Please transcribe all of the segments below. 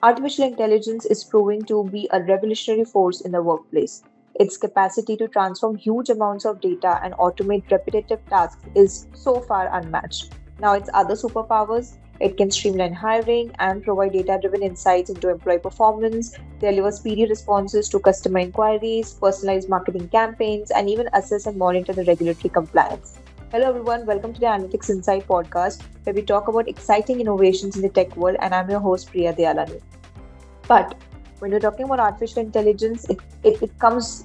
Artificial intelligence is proving to be a revolutionary force in the workplace. Its capacity to transform huge amounts of data and automate repetitive tasks is so far unmatched. Now, its other superpowers, it can streamline hiring and provide data driven insights into employee performance, deliver speedy responses to customer inquiries, personalize marketing campaigns, and even assess and monitor the regulatory compliance. Hello, everyone. Welcome to the Analytics Insight podcast, where we talk about exciting innovations in the tech world. And I'm your host, Priya Dialani. But when you're talking about artificial intelligence, it comes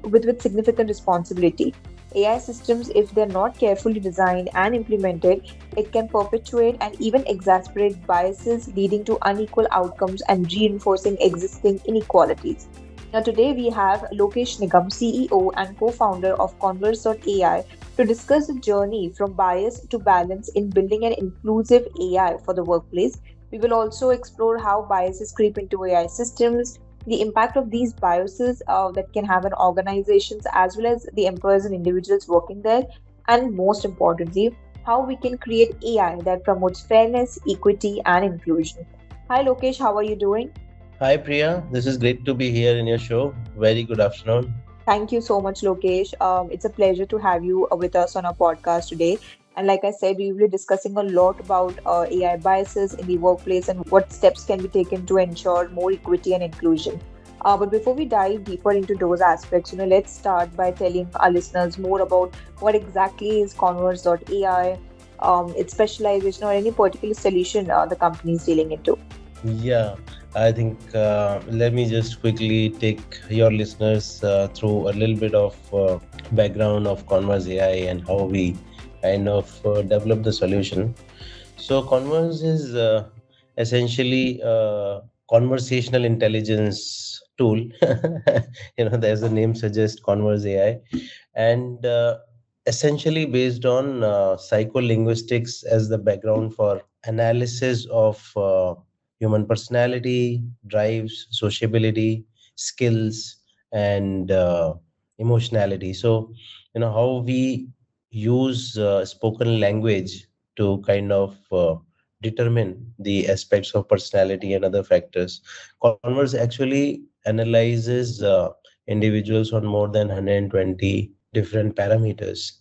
with significant responsibility. AI systems, if they're not carefully designed and implemented, it can perpetuate and even exacerbate biases, leading to unequal outcomes and reinforcing existing inequalities. Now, today we have Lokesh Nigam, CEO and co founder of Konverz.ai, to discuss the journey from bias to balance in building an inclusive AI for the workplace. We will also explore how biases creep into AI systems, the impact of these biases that can have on organizations as well as the employees and individuals working there, and most importantly, how we can create AI that promotes fairness, equity, and inclusion. Hi, Lokesh, how are you doing? Hi Priya, this is great to be here in your show. Very good afternoon. Thank you so much, Lokesh. It's a pleasure to have you with us on our podcast today. And like I said, we will be discussing a lot about AI biases in the workplace and what steps can be taken to ensure more equity and inclusion. But before we dive deeper into those aspects, let's start by telling our listeners more about what exactly is Converse.ai, its specialization, or any particular solution the company is dealing into. Yeah, I think let me just quickly take your listeners through a little bit of background of Converse AI and how we kind of develop the solution. So Converse is essentially a conversational intelligence tool. As the name suggests, Converse AI, and essentially based on psycholinguistics as the background for analysis of human personality, drives, sociability, skills, and emotionality. So, how we use spoken language to kind of determine the aspects of personality and other factors. Converse actually analyzes individuals on more than 120 different parameters,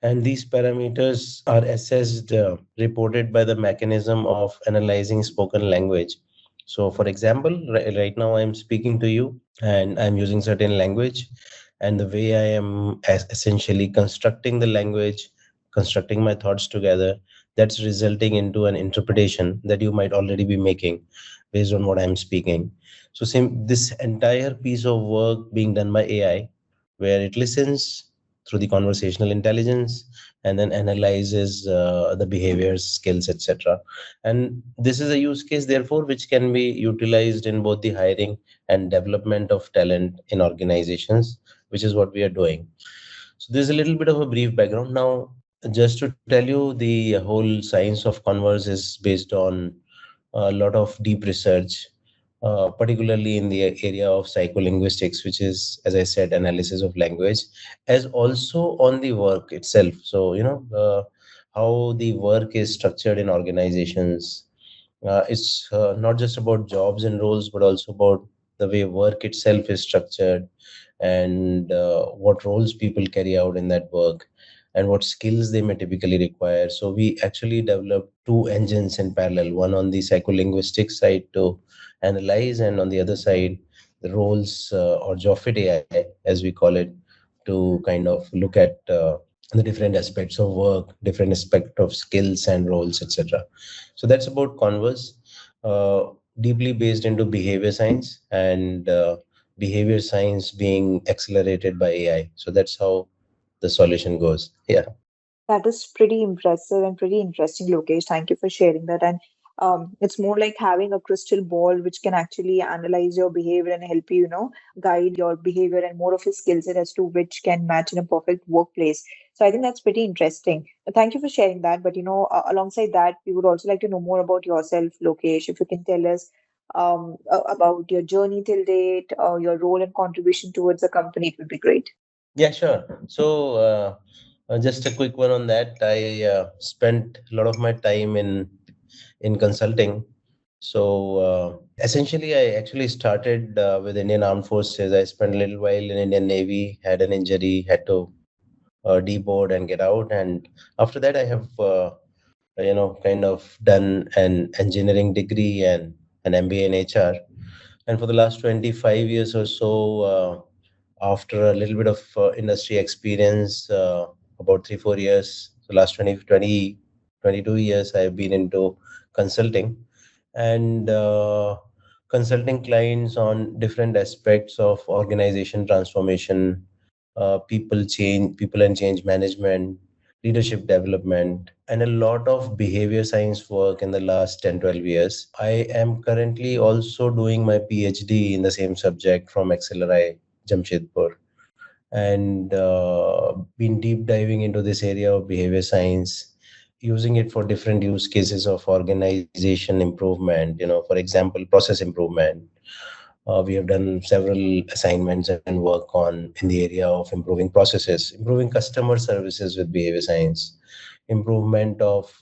and these parameters are assessed, reported by the mechanism of analyzing spoken language. So for example, right now I'm speaking to you and I'm using certain language, and the way I am essentially constructing the language, constructing my thoughts together, that's resulting into an interpretation that you might already be making based on what I'm speaking. So same, this entire piece of work being done by AI, where it listens through the conversational intelligence and then analyzes the behaviors, skills, etc. And this is a use case, therefore, which can be utilized in both the hiring and development of talent in organizations, which is what we are doing. So there's a little bit of a brief background. Now, just to tell you, the whole science of Converse is based on a lot of deep research, particularly in the area of psycholinguistics, which is, as I said, analysis of language, as also on the work itself. So, how the work is structured in organizations. It's not just about jobs and roles, but also about the way work itself is structured, and what roles people carry out in that work, and what skills they may typically require. So we actually developed two engines in parallel, one on the psycholinguistic side to analyze, and on the other side, the roles, or job fit AI, as we call it, to kind of look at the different aspects of work, different aspect of skills and roles, etc. So that's about Converse, uh, deeply based into behavior science, and behavior science being accelerated by AI. So that's how the solution goes. Yeah. That is pretty impressive and pretty interesting, Lokesh. Thank you for sharing that. And it's more like having a crystal ball which can actually analyze your behavior and help you, guide your behavior and more of a skill set as to which can match in a perfect workplace. So I think that's pretty interesting. Thank you for sharing that. But alongside that, we would also like to know more about yourself, Lokesh. If you can tell us about your journey till date, your role and contribution towards the company, it would be great. Yeah, sure. So, just a quick one on that. I spent a lot of my time in consulting. Essentially, I actually started with Indian Armed Forces. I spent a little while in Indian Navy, had an injury, had to deboard and get out. And after that, I have kind of done an engineering degree and an MBA in HR. And for the last 25 years or so, after a little bit of industry experience, about 3 4 years, the last 22 years, I've been into consulting and consulting clients on different aspects of organization transformation, people and change management, leadership development, and a lot of behavior science work in the last 10 12 years. I am currently also doing my PhD in the same subject from XLRI Jamshedpur, and been deep diving into this area of behavior science, using it for different use cases of organization improvement, for example, process improvement. We have done several assignments and work on in the area of improving processes, improving customer services with behavior science, improvement of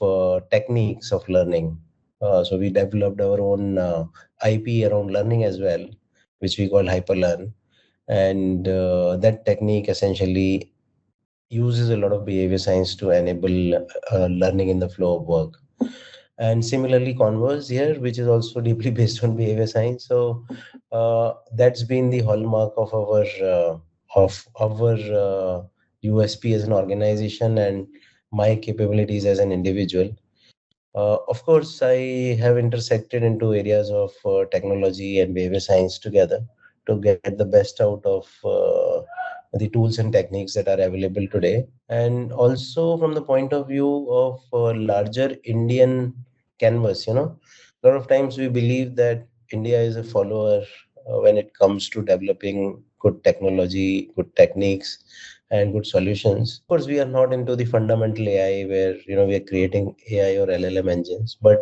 techniques of learning. So we developed our own IP around learning as well, which we call hyperlearn. And that technique essentially uses a lot of behavior science to enable learning in the flow of work. And similarly, Converse here, which is also deeply based on behavior science. So that's been the hallmark of our USP as an organization and my capabilities as an individual. Of course, I have intersected into areas of technology and behavior science together to get the best out of the tools and techniques that are available today. And also from the point of view of larger Indian canvas, a lot of times we believe that India is a follower when it comes to developing good technology, good techniques, and good solutions. Of course, we are not into the fundamental AI where we are creating AI or LLM engines, but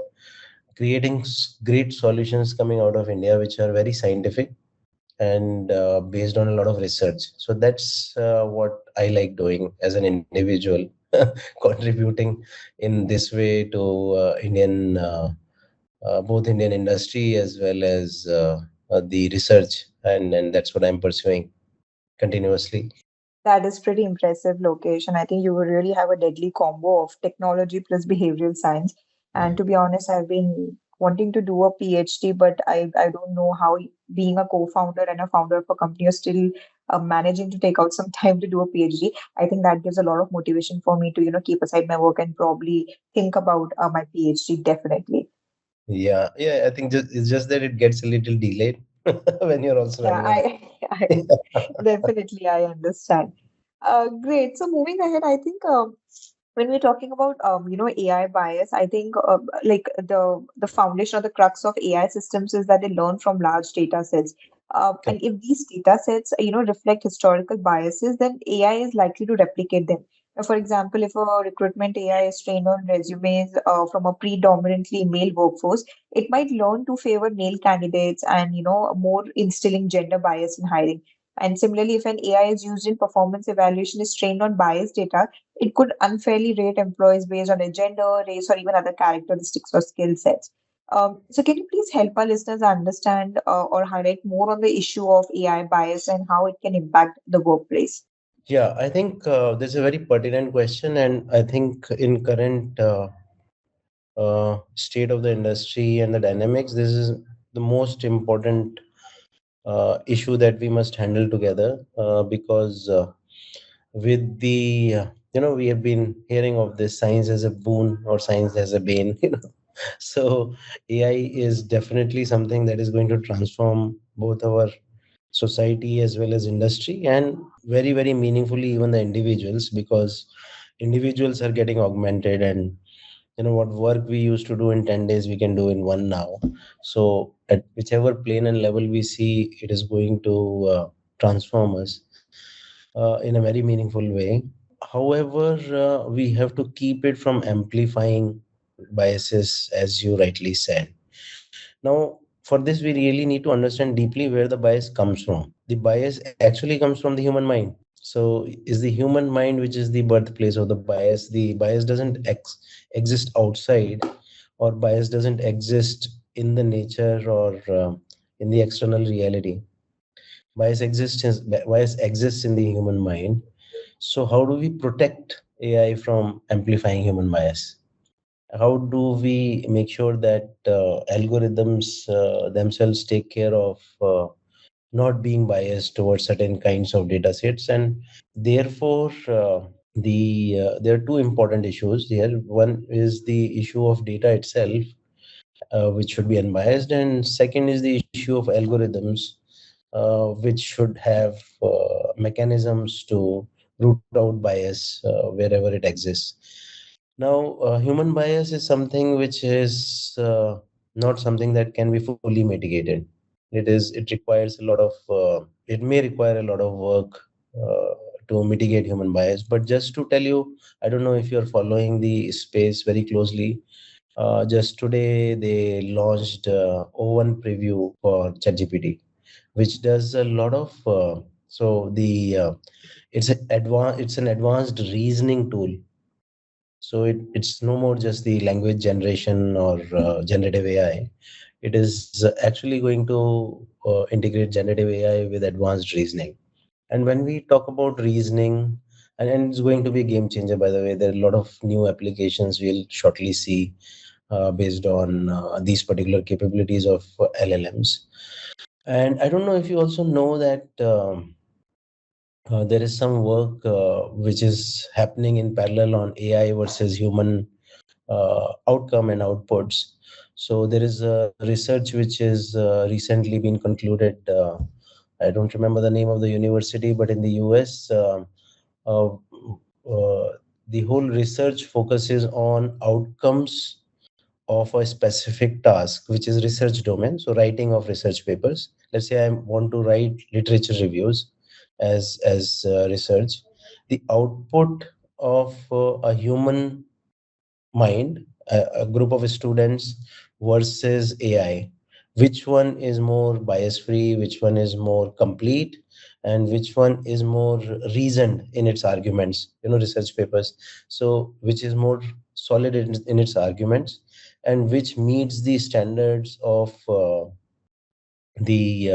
creating great solutions coming out of India, which are very scientific and based on a lot of research. So that's what I like doing as an individual, contributing in this way to both Indian industry as well as the research, and that's what I'm pursuing continuously. That is pretty impressive, Lokesh. And I think you will really have a deadly combo of technology plus behavioral science. And to be honest, I've been wanting to do a PhD, but I don't know how being a co-founder and a founder of a company are still managing to take out some time to do a PhD. I think that gives a lot of motivation for me to, keep aside my work and probably think about my PhD definitely. Yeah, yeah. I think it's just that it gets a little delayed when you're also Yeah, running a. I definitely I understand. Great. So moving ahead, I think when we're talking about AI bias, I think like the foundation or the crux of AI systems is that they learn from large data sets. And if these data sets reflect historical biases, then AI is likely to replicate them. For example, if a recruitment AI is trained on resumes from a predominantly male workforce, it might learn to favor male candidates and more instilling gender bias in hiring. And similarly, if an AI is used in performance evaluation is trained on biased data, it could unfairly rate employees based on their gender, race, or even other characteristics or skill sets. So, can you please help our listeners understand or highlight more on the issue of AI bias and how it can impact the workplace? Yeah, I think this is a very pertinent question, and I think in current state of the industry and the dynamics, this is the most important issue that we must handle together because with the we have been hearing of this science as a boon or science as a bane. So AI is definitely something that is going to transform both our society as well as industry, and very very meaningfully even the individuals, because individuals are getting augmented, and what work we used to do in 10 days we can do in one now. So at whichever plane and level we see, it is going to transform us in a very meaningful way. However, we have to keep it from amplifying biases, as you rightly said. Now, for this, we really need to understand deeply where the bias comes from. The bias actually comes from the human mind. So, is the human mind, which is the birthplace of the bias, the bias doesn't exist outside, or bias doesn't exist in the nature or in the external reality. Bias exists in the human mind. So how do we protect AI from amplifying human bias? How do we make sure that algorithms themselves take care of not being biased towards certain kinds of data sets? And therefore, there are two important issues here. One is the issue of data itself, which should be unbiased, and second is the issue of algorithms, which should have mechanisms to root out bias wherever it exists. Now, human bias is something which is not something that can be fully mitigated. It requires a lot of it may require a lot of work to mitigate human bias. But just to tell you, I don't know if you're following the space very closely. Just today, they launched O1 preview for ChatGPT, which does a lot of it's an advanced reasoning tool. So it's no more just the language generation or generative AI. It is actually going to integrate generative AI with advanced reasoning. And when we talk about reasoning, and it's going to be a game changer, by the way, there are a lot of new applications we'll shortly see based on these particular capabilities of LLMs. And I don't know if you also know that there is some work which is happening in parallel on AI versus human outcome and outputs. So there is a research which is recently been concluded. I don't remember the name of the university, but in the US, uh, the whole research focuses on outcomes of a specific task, which is research domain. So writing of research papers. Let's say I want to write literature reviews as research. The output of a human mind, a group of students versus AI, which one is more bias free, which one is more complete, and which one is more reasoned in its arguments, research papers. So, which is more solid in its arguments, and which meets the standards of the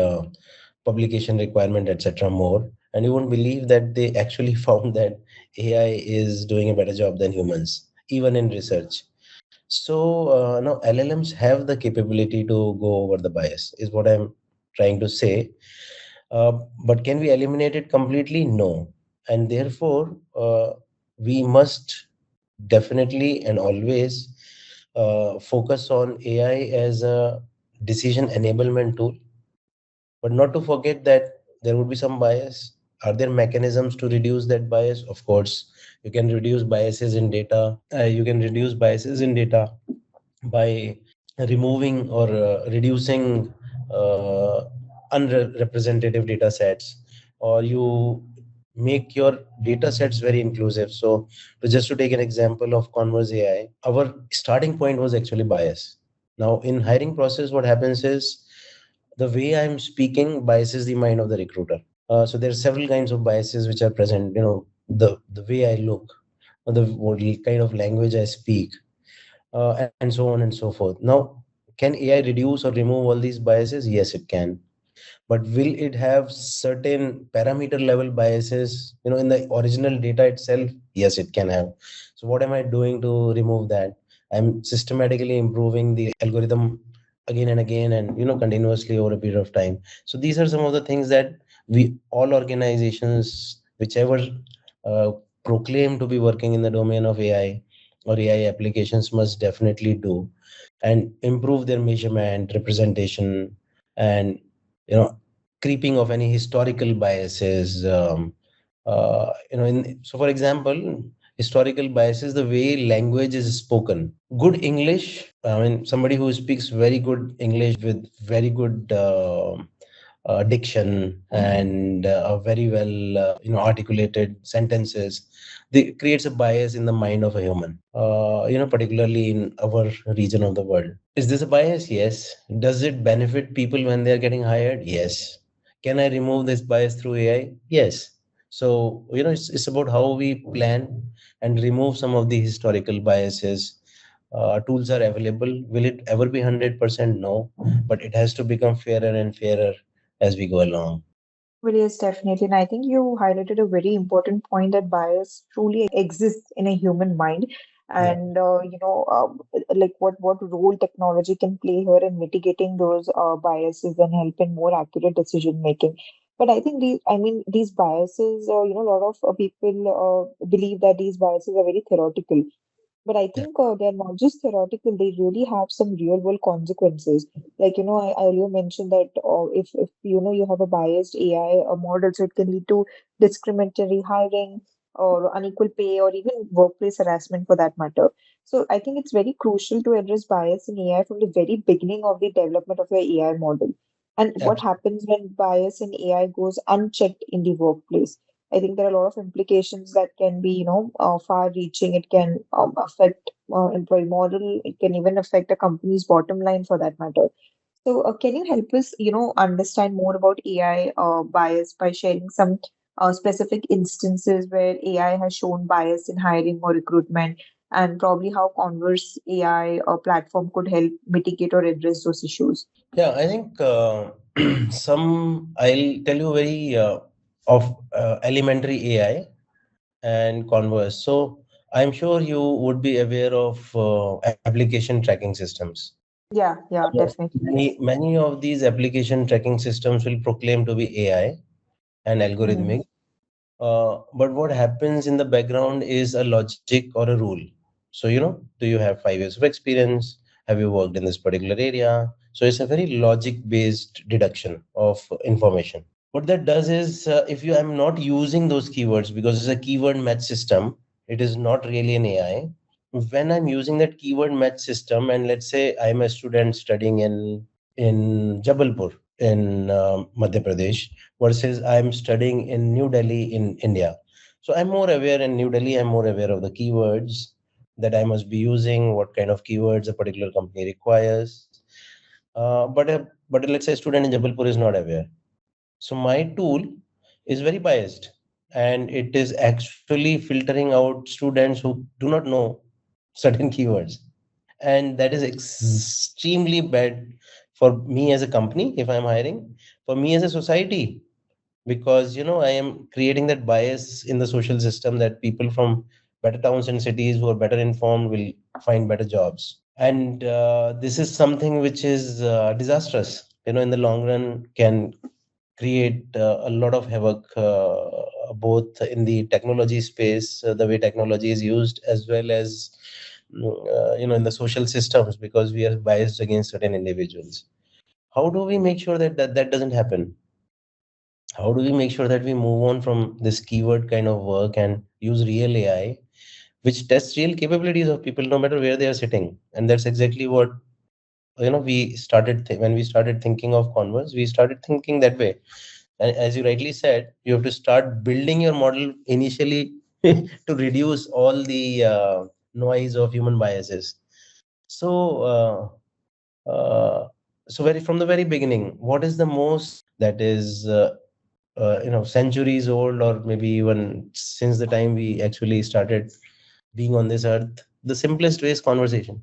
publication requirement, etc. more. And you won't believe that they actually found that AI is doing a better job than humans, even in research. So now LLMs have the capability to go over the bias, is what I'm trying to say. But can we eliminate it completely? No. And therefore, we must definitely and always focus on AI as a decision enablement tool, but not to forget that there would be some bias. Are there mechanisms to reduce that bias? Of course, you can reduce biases in data. You can reduce biases in data by removing or reducing uh, unrepresentative data sets, or you make your data sets very inclusive. So just to take an example of Converz AI, our starting point was actually bias. Now in hiring process, what happens is the way I'm speaking biases the mind of the recruiter. So there are several kinds of biases which are present. The way I look, or the what kind of language I speak, and so on and so forth. Now, can AI reduce or remove all these biases? Yes, it can. But will it have certain parameter level biases, in the original data itself? Yes, it can have. So what am I doing to remove that? I'm systematically improving the algorithm again and again, and continuously over a period of time. So these are some of the things that we all organizations, whichever uh, proclaim to be working in the domain of AI or AI applications, must definitely do, and improve their measurement, representation, and creeping of any historical biases. So for example, historical biases, the way language is spoken. Good English, I mean, somebody who speaks very good English with very good diction and very well articulated sentences, they creates a bias in the mind of a human, particularly in our region of the world. Is this a bias? Yes. Does it benefit people when they're getting hired? Yes. Can I remove this bias through AI? Yes. So it's about how we plan and remove some of the historical biases Tools are available. Will it ever be 100%? No, but it has to become fairer and fairer as we go along. Well, yes, definitely. And I think you highlighted a very important point that bias truly exists in a human mind. Yeah. And, like what role technology can play here in mitigating those biases and help in more accurate decision making. But I think these biases, a lot of people believe that these biases are very theoretical. But I Yeah. think they're not just theoretical, they really have some real world consequences. Like, I earlier mentioned that if you have a biased AI model, so it can lead to discriminatory hiring or unequal pay or even workplace harassment for that matter. So I think it's very crucial to address bias in AI from the very beginning of the development of your AI model. And what happens when bias in AI goes unchecked in the workplace? I think there are a lot of implications that can be, far-reaching. It can affect employee model. It can even affect a company's bottom line for that matter. So, can you help us, understand more about AI bias by sharing some specific instances where AI has shown bias in hiring or recruitment, and probably how Converse AI platform could help mitigate or address those issues? Yeah, I think I'll tell you very of elementary AI and Converse. So I'm sure you would be aware of application tracking systems. Yeah, yeah, definitely. Many of these application tracking systems will proclaim to be AI and Mm-hmm. algorithmic. But what happens in the background is a logic or a rule. So, do you have 5 years of experience? Have you worked in this particular area? So, it's a very logic based deduction of information. What that does is, if you am not using those keywords because it's a keyword match system, it is not really an AI. When I'm using that keyword match system, and let's say I'm a student studying in Jabalpur in Madhya Pradesh versus I'm studying in New Delhi in India. So I'm more aware in New Delhi, I'm more aware of the keywords that I must be using, what kind of keywords a particular company requires. But let's say a student in Jabalpur is not aware. So my tool is very biased and it is actually filtering out students who do not know certain keywords. And that is extremely bad for me as a company if I'm hiring, for me as a society, because I am creating that bias in the social system that people from better towns and cities who are better informed will find better jobs. And this is something which is disastrous, in the long run can create a lot of havoc, both in the technology space, the way technology is used, as well as in the social systems, because we are biased against certain individuals. How do we make sure that doesn't happen? How do we make sure that we move on from this keyword kind of work and use real AI, which tests real capabilities of people no matter where they are sitting? And that's exactly what when we started thinking of Converse, we started thinking that way. And as you rightly said, you have to start building your model initially to reduce all the noise of human biases. So very from the very beginning, what is the most that is centuries old, or maybe even since the time we actually started being on this earth, the simplest way is conversation.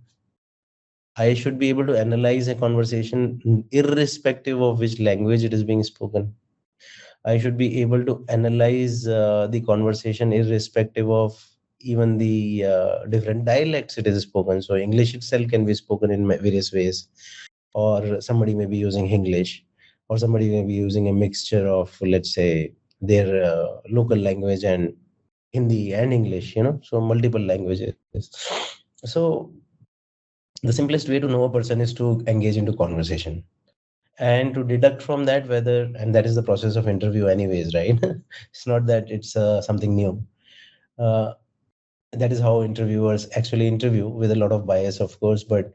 I should be able to analyze a conversation irrespective of which language it is being spoken. I should be able to analyze the conversation irrespective of even the different dialects it is spoken. So English itself can be spoken in various ways, or somebody may be using English, or somebody may be using a mixture of, let's say, their local language and Hindi and English. So multiple languages. So the simplest way to know a person is to engage into conversation and to deduct from that whether, and that is the process of interview anyways, right? It's not that it's something new. uh, that is how interviewers actually interview, with a lot of bias of course. But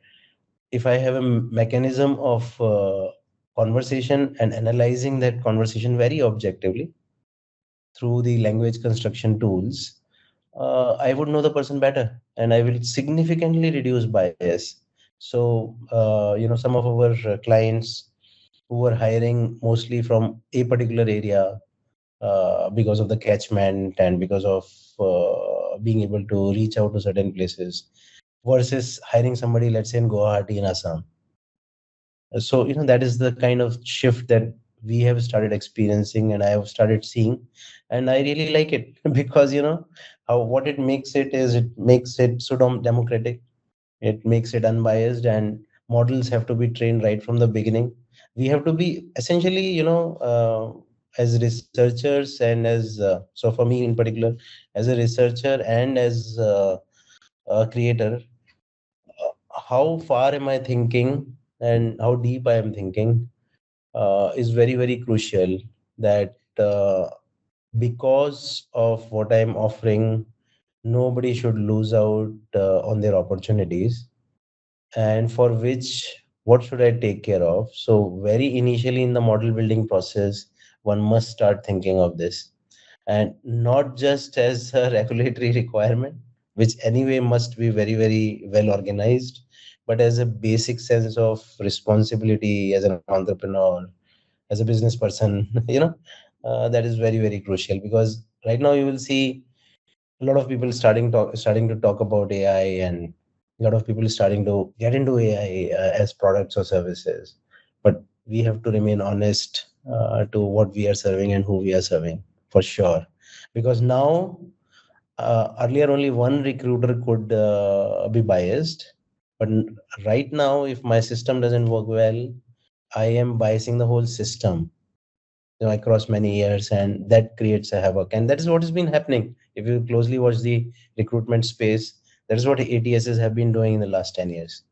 if I have a mechanism of conversation and analyzing that conversation very objectively through the language construction tools, I would know the person better and I will significantly reduce bias. So some of our clients who were hiring mostly from a particular area, because of the catchment and because of being able to reach out to certain places, versus hiring somebody, let's say in Guwahati in Assam. So that is the kind of shift that we have started experiencing, and I have started seeing, and I really like it because how what it makes it is it makes it so democratic. It makes it unbiased, and models have to be trained right from the beginning. We have to be essentially, as researchers and as so for me in particular, as a researcher and as a creator, how far am I thinking and how deep I am thinking is very, very crucial. That because of what I'm offering, nobody should lose out on their opportunities, and for which what should I take care of. So very initially in the model building process, one must start thinking of this, and not just as a regulatory requirement, which anyway must be very, very well organized, but as a basic sense of responsibility as an entrepreneur, as a business person. That is very, very crucial, because right now you will see a lot of people starting to talk about AI, and a lot of people starting to get into AI as products or services. But we have to remain honest to what we are serving and who we are serving, for sure. Because now, earlier only one recruiter could be biased, but right now, if my system doesn't work well, I am biasing the whole system, across many years, and that creates a havoc. And that is what has been happening. If you closely watch the recruitment space, that is what ATSs have been doing in the last 10 years.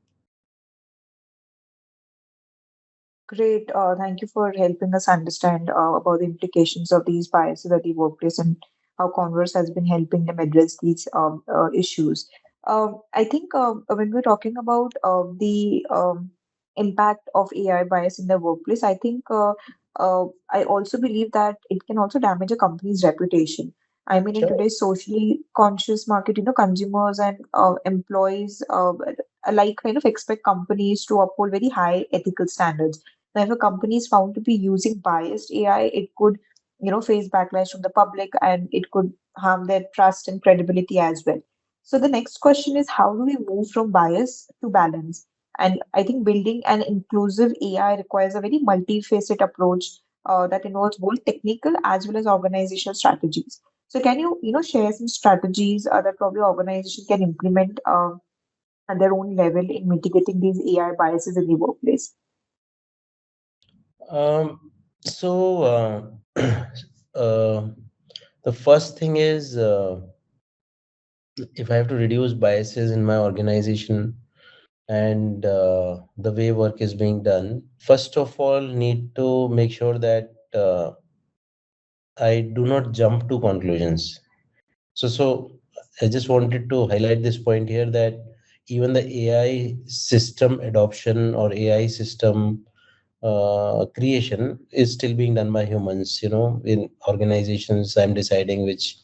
Great. Thank you for helping us understand about the implications of these biases at the workplace and how Converse has been helping them address these issues. I think when we're talking about the impact of AI bias in the workplace, I think I also believe that it can also damage a company's reputation. I mean, in Sure. today's socially conscious market, consumers and employees alike kind of expect companies to uphold very high ethical standards. Now, if a company is found to be using biased AI, it could, face backlash from the public and it could harm their trust and credibility as well. So the next question is, how do we move from bias to balance? And I think building an inclusive AI requires a very multifaceted approach that involves both technical as well as organizational strategies. So can you, share some strategies that probably organization can implement at their own level in mitigating these AI biases in the workplace? So uh, the first thing is, if I have to reduce biases in my organization and the way work is being done, first of all, need to make sure that I do not jump to conclusions. So I just wanted to highlight this point here, that even the AI system adoption or AI system creation is still being done by humans. In organizations, I'm deciding which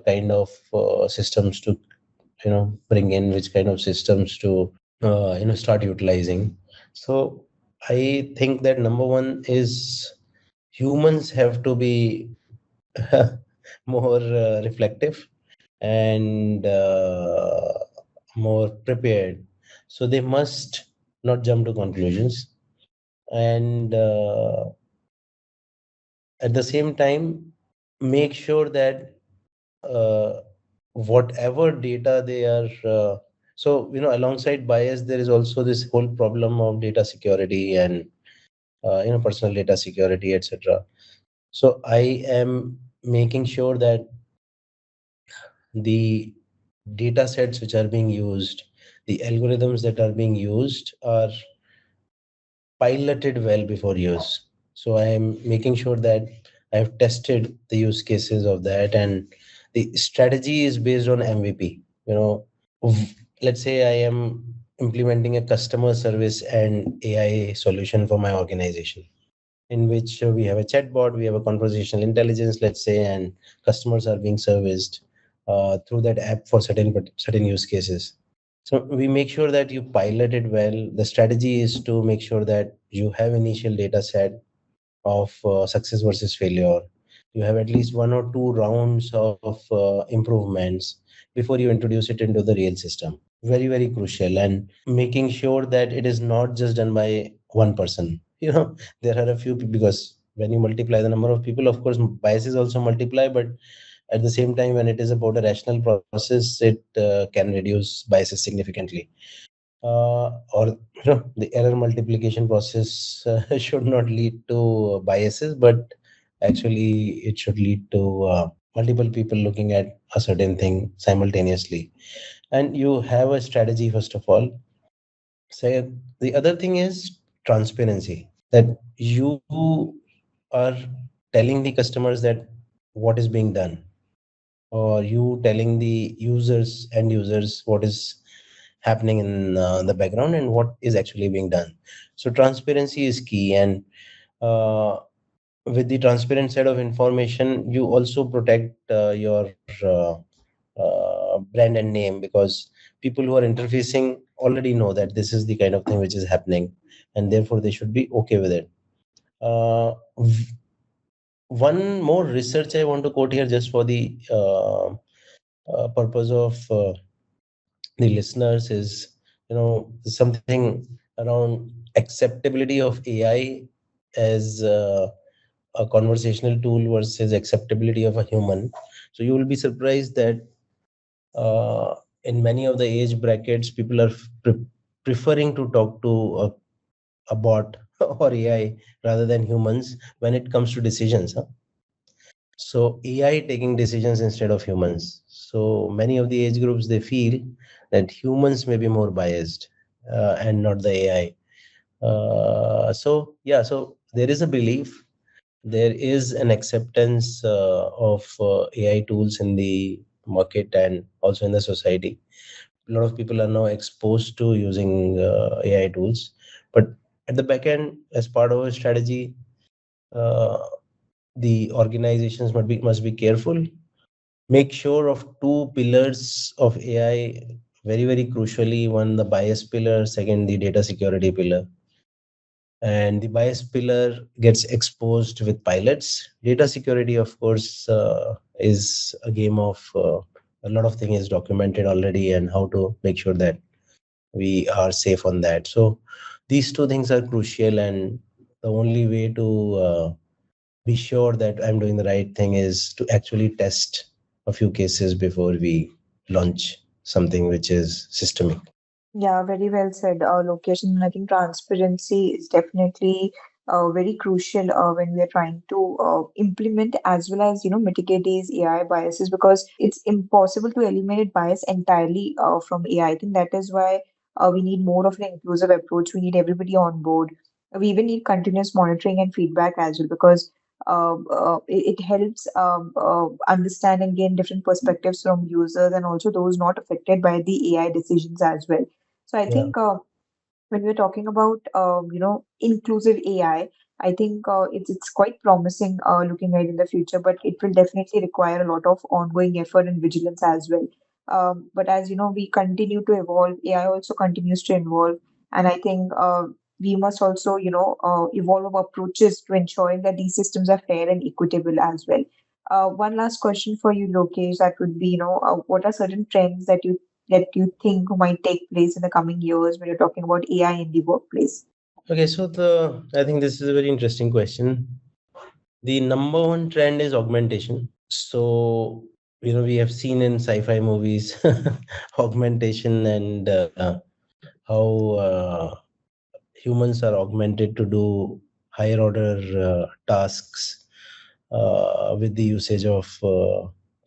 kind of systems to bring in, which kind of systems to start utilizing. So I think that number one is humans have to be more reflective and more prepared. So they must not jump to conclusions, and at the same time, make sure that uh, whatever data they are. So, alongside bias, there is also this whole problem of data security and personal data security, etc. So I am making sure that the data sets which are being used, the algorithms that are being used, are piloted well before use. So I am making sure that I have tested the use cases of that, and the strategy is based on MVP. Let's say I am implementing a customer service and AI solution for my organization, in which we have a chatbot, we have a conversational intelligence, let's say, and customers are being serviced through that app for certain use cases. So we make sure that you pilot it well. The strategy is to make sure that you have initial data set of success versus failure. You have at least one or two rounds of improvements before you introduce it into the real system. very, very crucial, and making sure that it is not just done by one person. There are a few people, because when you multiply the number of people, of course biases also multiply, but at the same time, when it is about a rational process, it can reduce biases significantly. Or the error multiplication process should not lead to biases, but actually it should lead to multiple people looking at a certain thing simultaneously. And you have a strategy, first of all. Say, the other thing is transparency, that you are telling the customers that what is being done, or you telling the users and users what is happening in the background and what is actually being done. So transparency is key, and uh, with the transparent set of information, you also protect your brand and name, because people who are interfacing already know that this is the kind of thing which is happening, and therefore they should be okay with it. One more research I want to quote here, just for the purpose of the listeners, is something around acceptability of AI as a conversational tool versus acceptability of a human. So you will be surprised that uh, in many of the age brackets, people are preferring to talk to a bot or AI rather than humans when it comes to decisions. Huh? So AI taking decisions instead of humans. So many of the age groups, they feel that humans may be more biased and not the AI. So yeah, so there is a belief, there is an acceptance of AI tools in the market and also in the society. A lot of people are now exposed to using AI tools, but at the back end, as part of a strategy, uh, the organizations must be careful. Make sure of two pillars of AI, very, very crucially: one, the bias pillar; second, the data security pillar. And the bias pillar gets exposed with pilots. Data security, of course, is a game of a lot of things is documented already, and how to make sure that we are safe on that. So these two things are crucial, and the only way to be sure that I'm doing the right thing is to actually test a few cases before we launch something which is systemic. Yeah, very well said, Lokesh. I think transparency is definitely very crucial when we are trying to implement as well as mitigate these AI biases, because it's impossible to eliminate bias entirely from AI. I think that is why we need more of an inclusive approach. We need everybody on board. We even need continuous monitoring and feedback as well, because it helps understand and gain different perspectives from users and also those not affected by the AI decisions as well. So I Yeah. think when we're talking about inclusive AI, I think it's quite promising looking ahead in the future, but it will definitely require a lot of ongoing effort and vigilance as well. But as you know, we continue to evolve. AI also continues to evolve, and I think we must also evolve our approaches to ensuring that these systems are fair and equitable as well. One last question for you, Lokesh, that would be, what are certain trends that you think might take place in the coming years when you're talking about AI in the workplace? Okay, so I think this is a very interesting question. The number one trend is augmentation. So, we have seen in sci-fi movies augmentation, and how humans are augmented to do higher order tasks with the usage of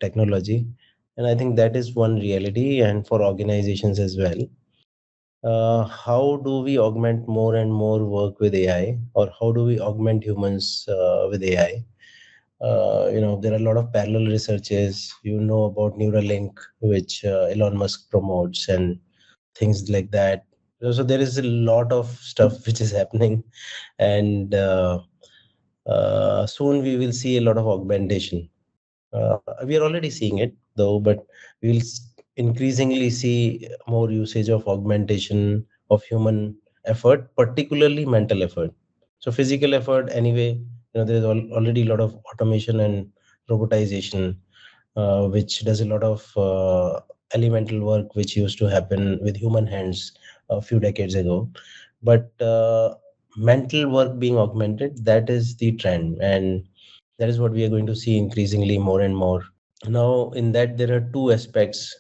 technology. And I think that is one reality, and for organizations as well. How do we augment more and more work with AI, or how do we augment humans with AI? There are a lot of parallel researches. About Neuralink, which Elon Musk promotes, and things like that. So there is a lot of stuff which is happening, and soon we will see a lot of augmentation. We are already seeing it though, but we will increasingly see more usage of augmentation of human effort, particularly mental effort. So physical effort, anyway, there is already a lot of automation and robotization, which does a lot of elemental work which used to happen with human hands a few decades ago. But mental work being augmented, that is the trend, and that is what we are going to see increasingly more and more. Now, in that, there are two aspects,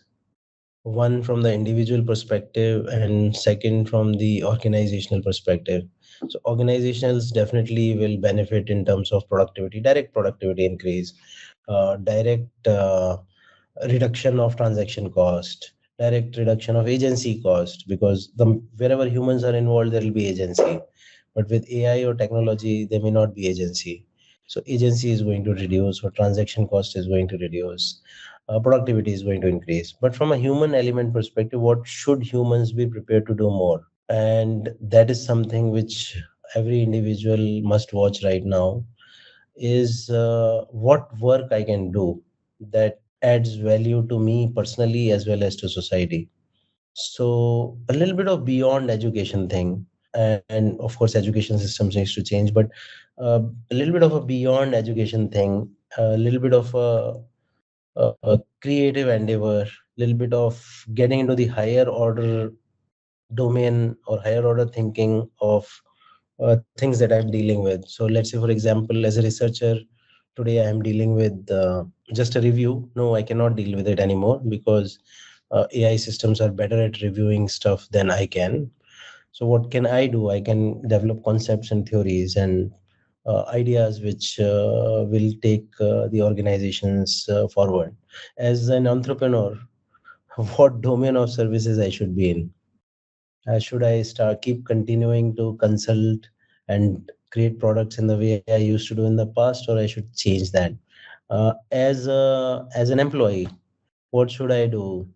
one from the individual perspective and second from the organizational perspective. So organizations definitely will benefit in terms of productivity, direct productivity increase, direct reduction of transaction cost, direct reduction of agency cost, because the wherever humans are involved there will be agency, but with AI or technology there may not be agency. So agency is going to reduce, or transaction cost is going to reduce, productivity is going to increase. But from a human element perspective, what should humans be prepared to do more? And that is something which every individual must watch right now, is what work I can do that adds value to me personally as well as to society. So a little bit of beyond education thing, and of course education systems needs to change, but a little bit of a beyond education thing, a little bit of a creative endeavor, little bit of getting into the higher order domain or higher order thinking of things that I'm dealing with. So let's say, for example, as a researcher, today I am dealing with just a review. No, I cannot deal with it anymore because AI systems are better at reviewing stuff than I can. So what can I do? I can develop concepts and theories and ideas which will take the organizations forward. As an entrepreneur, what domain of services I should be in? Should I start keep continuing to consult and create products in the way I used to do in the past, or I should change that? As an employee, what should I do?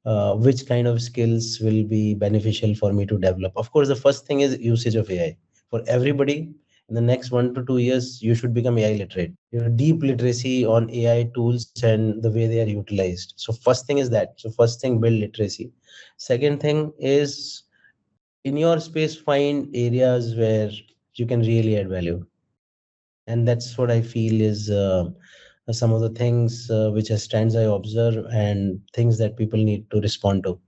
Which kind of skills will be beneficial for me to develop? Of course, the first thing is usage of AI for everybody. In the next 1 to 2 years, you should become AI literate. Deep literacy on AI tools and the way they are utilized. So first thing is that. So first thing, build literacy. Second thing is, in your space, find areas where you can really add value, and that's what I feel is some of the things which as trends I observe and things that people need to respond to,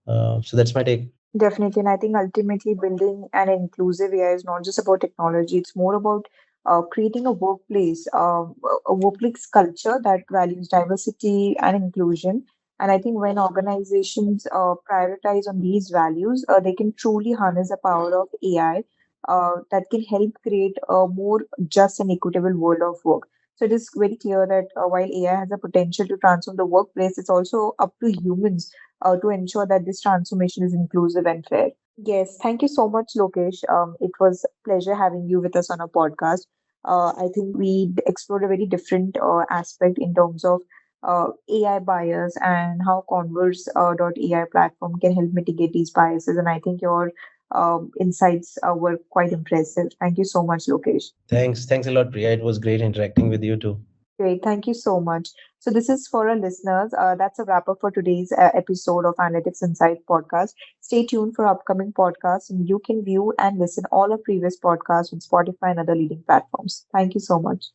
so that's my take. Definitely. And I think ultimately building an inclusive AI is not just about technology, it's more about creating a workplace culture that values diversity and inclusion. And I think when organizations prioritize on these values, they can truly harness the power of AI that can help create a more just and equitable world of work. So it is very clear that while AI has the potential to transform the workplace, it's also up to humans to ensure that this transformation is inclusive and fair. Yes, thank you so much, Lokesh. It was a pleasure having you with us on our podcast. I think we explored a very different aspect in terms of AI bias and how Converse.ai platform can help mitigate these biases. And I think your insights were quite impressive. Thank you so much, Lokesh. Thanks a lot, Priya. It was great interacting with you too. Great. Thank you so much. So, this is for our listeners. That's a wrap up for today's episode of Analytics Insight podcast. Stay tuned for upcoming podcasts, and you can view and listen all our previous podcasts on Spotify and other leading platforms. Thank you so much.